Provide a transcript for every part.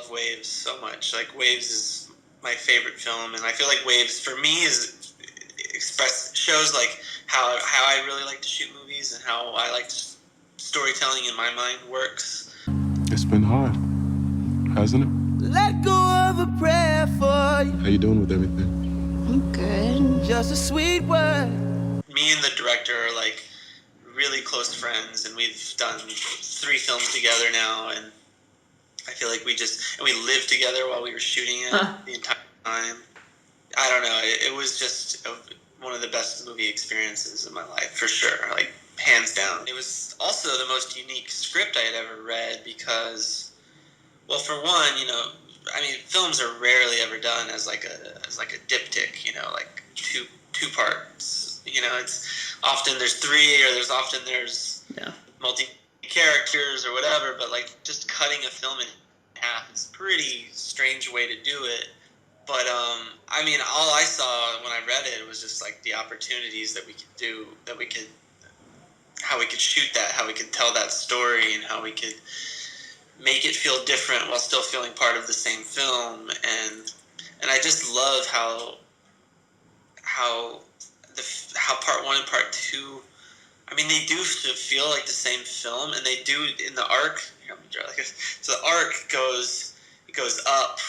love Waves so much. Like, Waves is my favorite film, and I feel like Waves, for me, shows like how I really like to shoot movies and how I like storytelling in my mind works. It's been hard, hasn't it? Let go of a prayer for you. How you doing with everything? I'm good. Just a sweet word. Me and the director are like really close friends, and we've done 3 films together now, and I feel like we lived together while we were shooting it the entire time. I don't know, it was just one of the best movie experiences of my life, for sure, like hands down. It was also the most unique script I had ever read because, well, for one, you know, I mean, films are rarely ever done as like a diptych, you know, like two parts. You know, it's often there's 3 or there's multi characters or whatever, but like just cutting a film in half is a pretty strange way to do it. But I mean, all I saw when I read it was just like the opportunities that we could do, how we could shoot that, how we could tell that story, and how we could make it feel different while still feeling part of the same film. And I just love how part 1 and part 2, I mean, they do feel like the same film, and they do in the arc. Here, let me draw like this. So the arc goes up,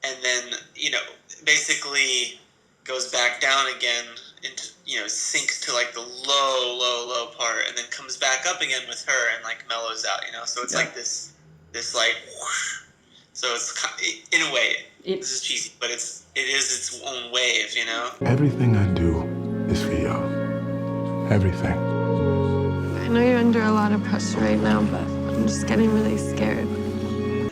and then, you know, basically goes back down again into, you know, sinks to like the low part, and then comes back up again with her and like mellows out, you know. So it's like this like whoosh. So it's in a way, this is cheesy, but it is its own wave, you know. Everything I do is for you. Everything. I know you're under a lot of pressure right now, but I'm just getting really scared.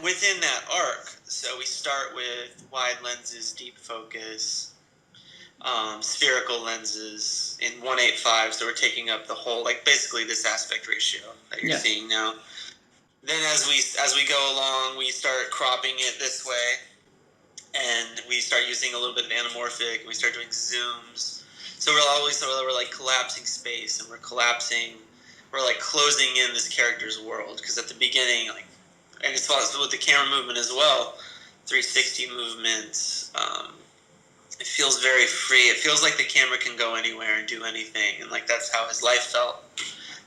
Within that arc, so we start with wide lenses, deep focus, spherical lenses in 1:8:5, so we're taking up the whole, like basically this aspect ratio that you're seeing now. Then as we go along, we start cropping it this way, and we start using a little bit of anamorphic, and we start doing zooms. So we're like collapsing space, and we're like closing in this character's world, because at the beginning, like, and it's also with the camera movement as well, 360 movements. It feels very free. It feels like the camera can go anywhere and do anything, and like that's how his life felt.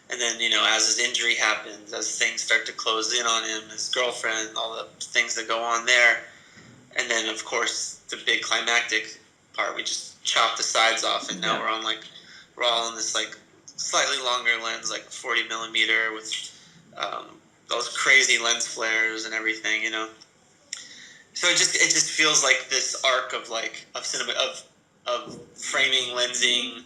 And then, you know, as his injury happens, as things start to close in on him, his girlfriend, all the things that go on there, and then of course the big climactic part, we just chop the sides off, and now we're all in this like slightly longer lens, like 40 millimeter with those crazy lens flares and everything, you know. So it just feels like this arc of cinema, of framing, lensing,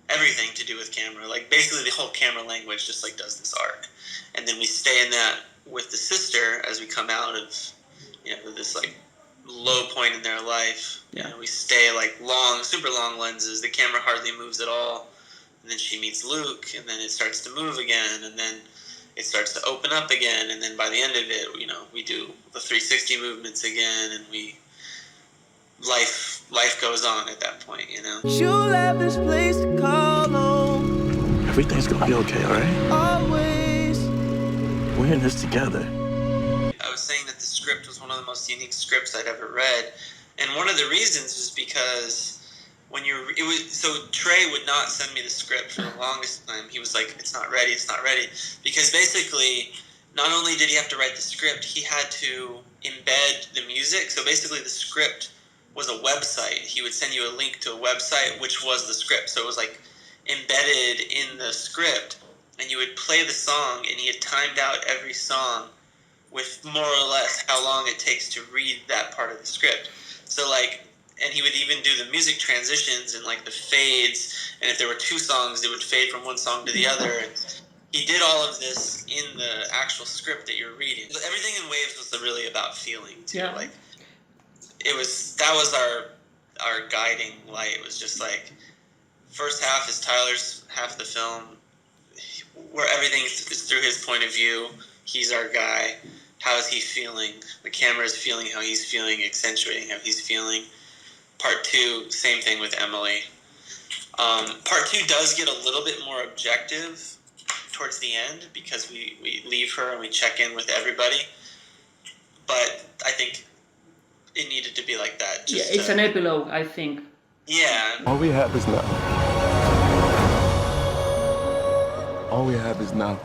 everything to do with camera. Like basically the whole camera language just like does this arc, and then we stay in that with the sister as we come out of, you know, this like low point in their life. You know, we stay like long, super long lenses. The camera hardly moves at all, and then she meets Luke, and then it starts to move again, and then it starts to open up again, and then by the end of it, you know, we do the 360 movements again, and life goes on at that point, you know. You'll have this place to call home. Everything's gonna be okay, all right? Always. We're in this together. I was saying that the script was one of the most unique scripts I'd ever read, and one of the reasons was because so Trey would not send me the script for the longest time. He was like, it's not ready, because basically not only did he have to write the script, he had to embed the music. So basically the script was a website. He would send you a link to a website which was the script, so it was like embedded in the script, and you would play the song, and he had timed out every song with more or less how long it takes to read that part of the script. So like, and he would even do the music transitions and like the fades, and if there were 2 songs, it would fade from one song to the other. And he did all of this in the actual script that you're reading. Everything in Waves was really about feeling too. Yeah. Like that was our guiding light. It was just like, first half is Tyler's half the film, where everything is through his point of view. He's our guy. How is he feeling? The camera is feeling how he's feeling, accentuating how he's feeling. Part 2, same thing with Emily. Part 2 does get a little bit more objective towards the end, because we leave her and we check in with everybody. But I think it needed to be like that. Yeah, Just it's an epilogue, I think. Yeah. All we have is now. All we have is now.